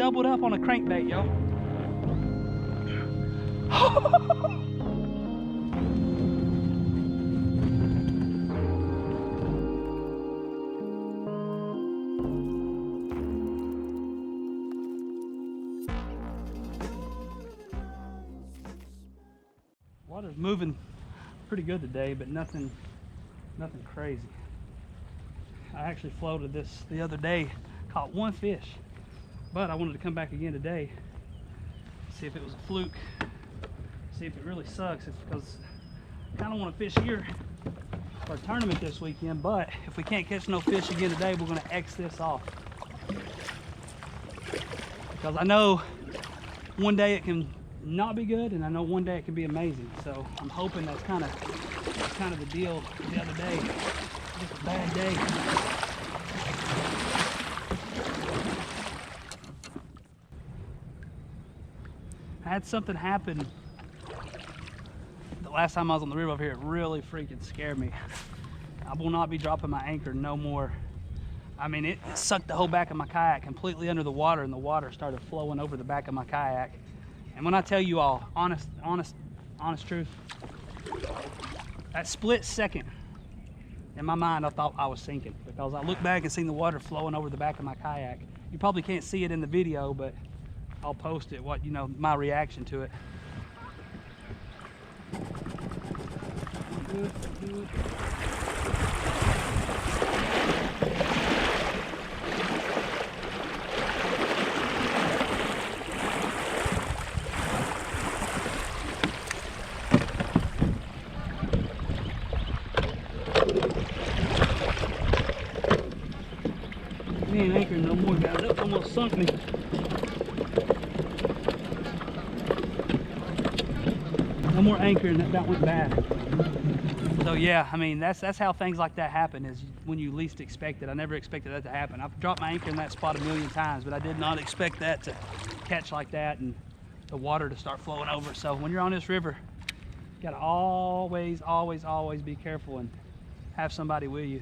doubled up on a crankbait, yo. Water's moving pretty good today, but nothing crazy. I actually floated this the other day, caught one fish, but I wanted to come back again today, see if it was a fluke, see if it really sucks. It's because I kind of want to fish here for a tournament this weekend, but if we can't catch no fish again today, we're going to X this off. Because I know one day it can not be good, and I know one day it can be amazing. So I'm hoping that's kind of the deal the other day. Just a bad day. I had something happen the last time I was on the river over here. It really freaking scared me. I will not be dropping my anchor no more. I mean, it sucked the whole back of my kayak completely under the water, and the water started flowing over the back of my kayak. And when I tell you all, honest truth, that split second, in my mind, I thought I was sinking, because I looked back and seen the water flowing over the back of my kayak. You probably can't see it in the video, but I'll post it, my reaction to it. Good. He ain't anchoring no more, guys. That almost sunk me. No more anchoring. That went bad. So yeah, I mean, that's how things like that happen, is when you least expect it. I never expected that to happen. I've dropped my anchor in that spot a million times, but I did not expect that to catch like that and the water to start flowing over. So when you're on this river, you gotta always be careful and have somebody with you.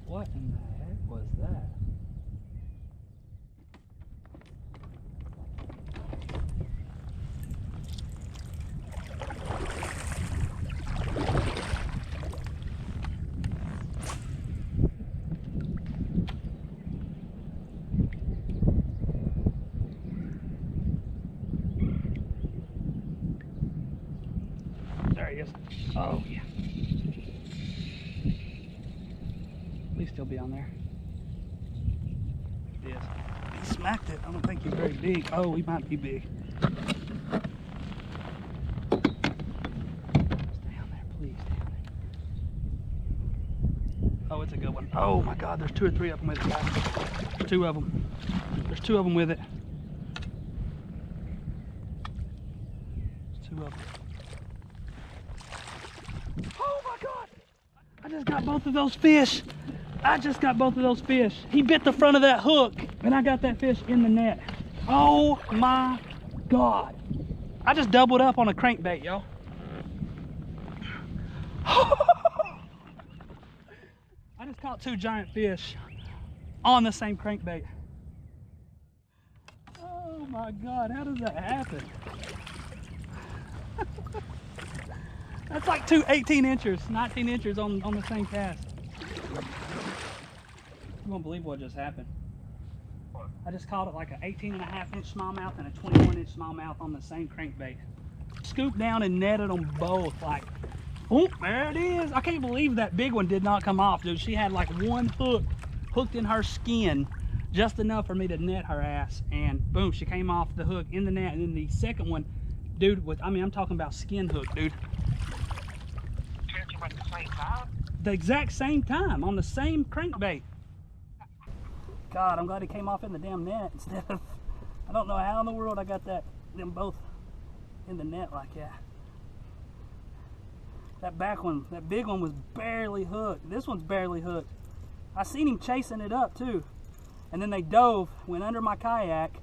What in the heck was that? There he is. Oh, yeah. He'll be on there. It is. He smacked it. I don't think he's very big. Oh, he might be big. Stay on there, please. Stay on there. Oh, it's a good one. Oh my God, there's 2 or 3 of them with it, guys. There's 2 of them. There's 2 of them with it. There's 2 of them. Oh my God! I just got both of those fish. He bit the front of that hook, and I got that fish in the net. Oh my God. I just doubled up on a crankbait, yo. I just caught 2 giant fish on the same crankbait. Oh my God, how does that happen? That's like 2 18 inches, 19 inches on the same cast. You won't believe what just happened. I just caught it like an 18.5-inch smallmouth and a 21-inch smallmouth on the same crankbait. Scooped down and netted them both. Like, oh, there it is. I can't believe that big one did not come off, dude. She had like one hook hooked in her skin, just enough for me to net her ass, and boom, she came off the hook in the net. And then the second one, dude, I'm talking about skin hook, dude. same time? The exact same time on the same crankbait. God, I'm glad he came off in the damn net instead of, I don't know how in the world I got them both in the net like that. That back one, that big one was barely hooked. This one's barely hooked. I seen him chasing it up too. And then they dove, went under my kayak,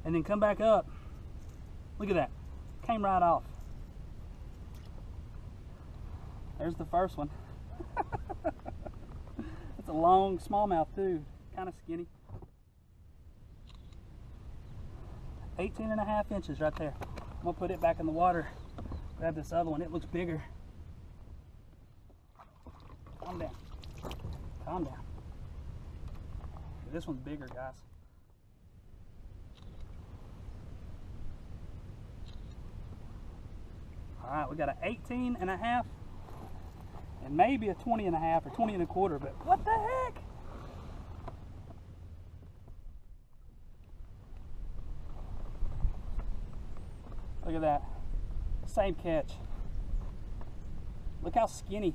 and then come back up. Look at that, came right off. There's the first one. It's a long smallmouth too, kind of skinny. 18.5 inches right there. I'm gonna put it back in the water. Grab this other one, it looks bigger. Calm down, calm down. This one's bigger, guys. All right, we got an 18.5 and maybe a 20.5 or 20.25, but what the heck? Look at that, same catch. Look how skinny.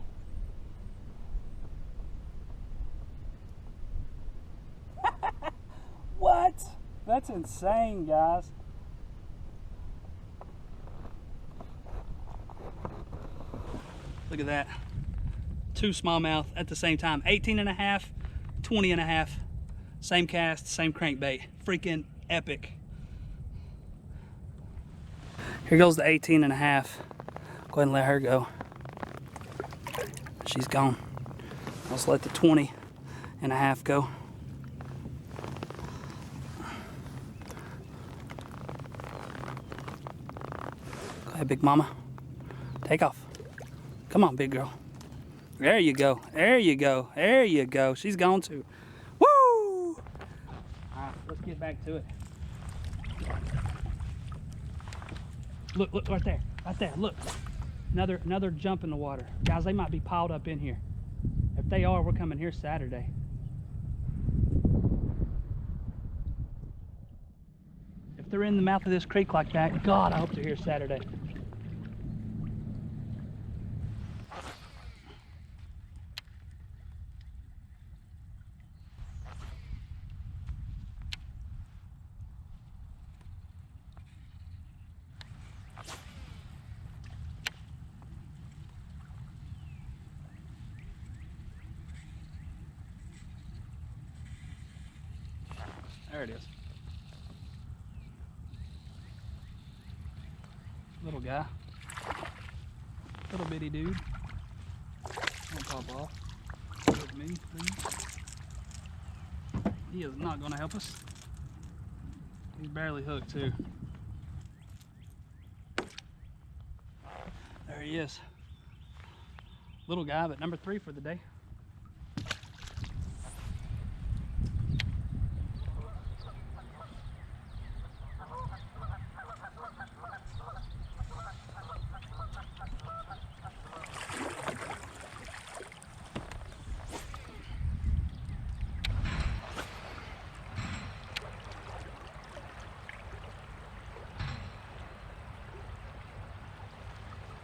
What? That's insane, guys. Look at that. Two smallmouth at the same time. 18.5, 20.5. Same cast, same crankbait. Freaking epic. Here goes the 18.5. Go ahead and let her go. She's gone. Let's let the 20.5 go. Go ahead, big mama. Take off. Come on, big girl. There you go. There you go. There you go. She's gone too. Woo! All right, let's get back to it. Look, look right there. Right there. Look. Another jump in the water. Guys, they might be piled up in here. If they are, we're coming here Saturday. If they're in the mouth of this creek like that, God, I hope they're here Saturday. There it is. Little guy. Little bitty dude. Don't pop off. With me, please. He is not going to help us. He's barely hooked too. There he is. Little guy, but number 3 for the day.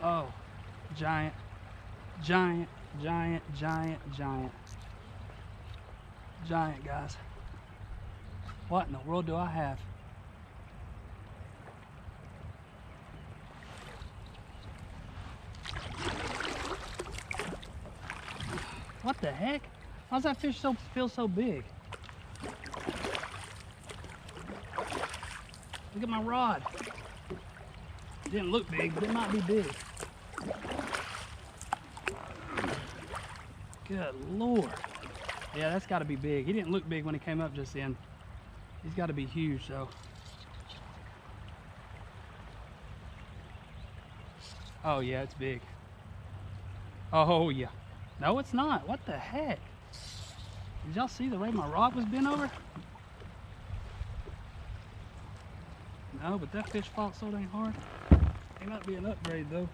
Oh, giant, giant, giant, giant, giant. Giant, guys. What in the world do I have? What the heck? Why does that fish feel so big? Look at my rod. It didn't look big, but it might be big. Good Lord. Yeah, that's got to be big. He didn't look big when he came up just then. He's got to be huge, though. Oh, yeah, it's big. Oh, yeah. No, it's not. What the heck? Did y'all see the way my rod was bent over? No, but that fish fought so dang hard. He might be an upgrade, though.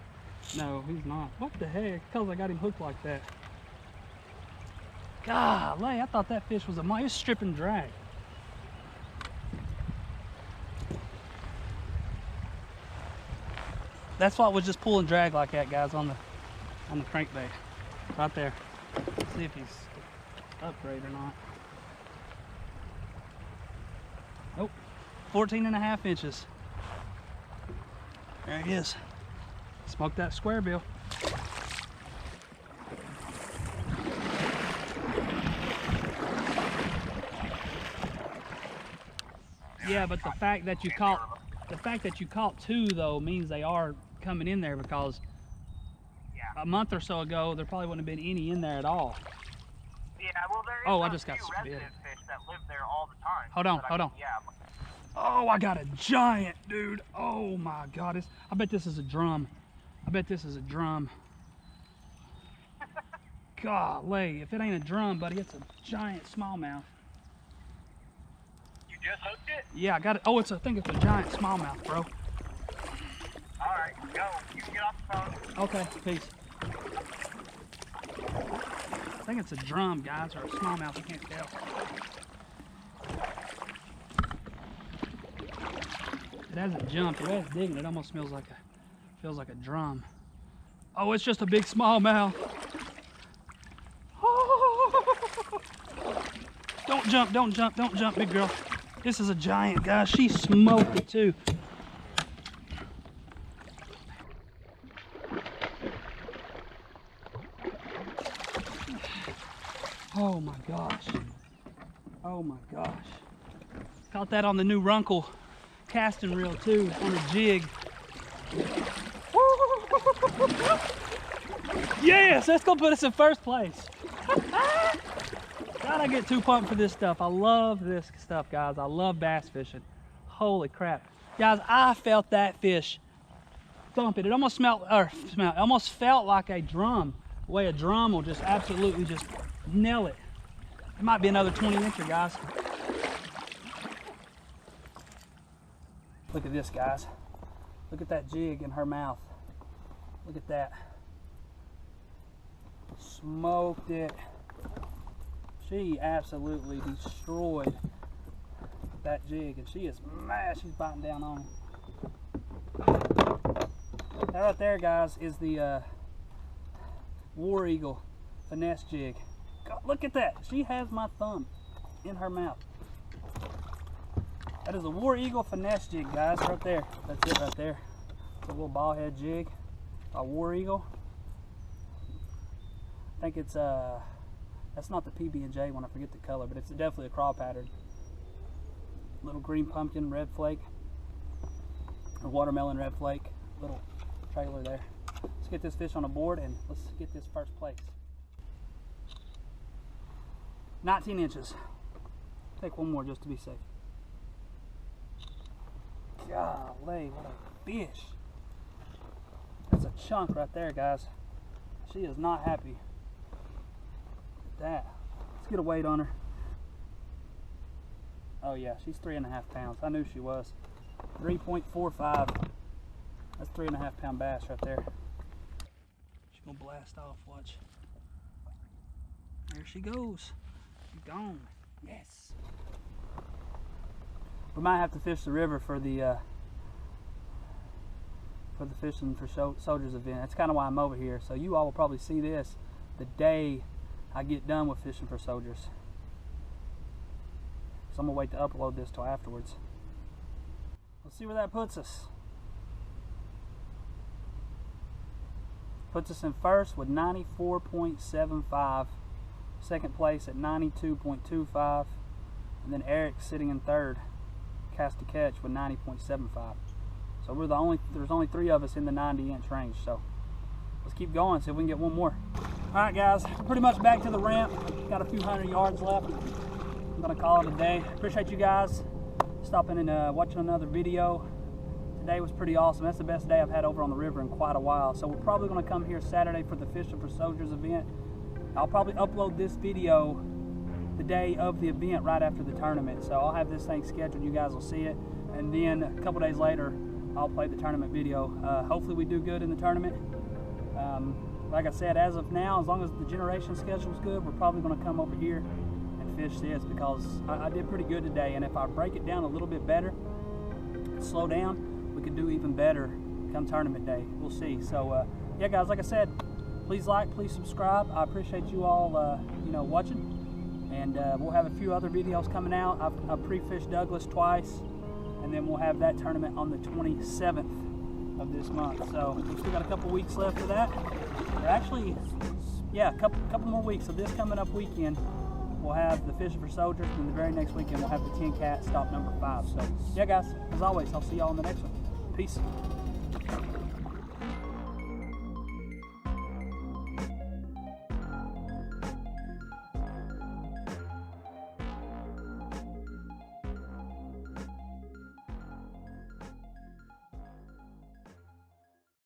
No, he's not. What the heck? Because I got him hooked like that. Golly, I thought that fish was he was strip and drag. That's why it was just pull and drag like that, guys, on on the crankbait. Right there. Let's see if he's upgrade or not. Nope. 14.5 inches. There he is. Smoked that square bill. Yeah, but the fact that you caught two though means they are coming in there, because a month or so ago there probably wouldn't have been any in there at all. Yeah, well, there is I just got resident fish that live there all the time. Hold on. Yeah. Oh, I got a giant, dude. Oh my God, I bet this is a drum. Golly, if it ain't a drum, buddy, it's a giant smallmouth. You just hooked it? Yeah, I got it. Oh, I think it's a giant smallmouth, bro. All right, go. You can get off the phone. Okay, peace. I think it's a drum, guys, or a smallmouth. I can't tell. It hasn't jumped. The way it's digging, it almost feels like a drum. Oh, it's just a big smallmouth. Oh. Don't jump, big girl. This is a giant, guys. She smoked it too. Oh my gosh. Oh my gosh. Caught that on the new Runkle casting reel too, on a jig. Yes, that's gonna put us in first place. God, I get too pumped for this stuff. I love this stuff, guys. I love bass fishing. Holy crap. Guys, I felt that fish thump it. It almost almost felt like a drum. The way a drum will just absolutely just nail it. It might be another 20-incher, guys. Look at this, guys. Look at that jig in her mouth. Look at that. Smoked it. She absolutely destroyed that jig, and she is mad. She's biting down on it. That right there, guys, is the War Eagle finesse jig. God, look at that. She has my thumb in her mouth. That is a War Eagle finesse jig, guys, right there. That's it right there. It's a little ball head jig, a War Eagle. I think it's that's not the PB&J one, I forget the color, but it's definitely a craw pattern. Little green pumpkin, red flake, or watermelon red flake, little trailer there. Let's get this fish on a board and let's get this first place. 19 inches. Take one more just to be safe. Golly, what a fish. That's a chunk right there, guys. She is not happy. Look at that. Let's get a weight on her. Oh yeah, she's 3.5 pounds. I knew she was. 3.45. That's 3.5 pound bass right there. She's gonna blast off, watch. There she goes. She's gone. Yes. We might have to fish the river for the Fishing for Soldiers event. That's kind of why I'm over here. So you all will probably see this the day I get done with Fishing for Soldiers. So I'm gonna wait to upload this till afterwards. Let's see where that puts us. Puts us in first with 94.75. Second place at 92.25. And then Eric's sitting in third, cast to catch, with 90.75. So there's only 3 of us in the 90-inch range. So let's keep going, see if we can get one more. All right, guys, pretty much back to the ramp. Got a few 100 yards left. I'm gonna call it a day. Appreciate you guys stopping and watching another video. Today was pretty awesome. That's the best day I've had over on the river in quite a while. So we're probably gonna come here Saturday for the Fishing for Soldiers event. I'll probably upload this video the day of the event right after the tournament. So I'll have this thing scheduled, you guys will see it. And then a couple days later, I'll play the tournament video. Hopefully we do good in the tournament. Like I said, as of now, as long as the generation schedule is good, we're probably gonna come over here and fish this, because I did pretty good today. And if I break it down a little bit better, slow down, we could do even better come tournament day. We'll see. So yeah, guys, like I said, please like, please subscribe. I appreciate you all, you know, watching. And we'll have a few other videos coming out. I've pre-fished Douglas twice, and then we'll have that tournament on the 27th of this month. So we've still got a couple weeks left of that. Or actually, yeah, a couple more weeks. So this coming up weekend, we'll have the Fishing for Soldiers, and the very next weekend we'll have the TNKATT stop number 5. So yeah, guys, as always, I'll see y'all in the next one. Peace.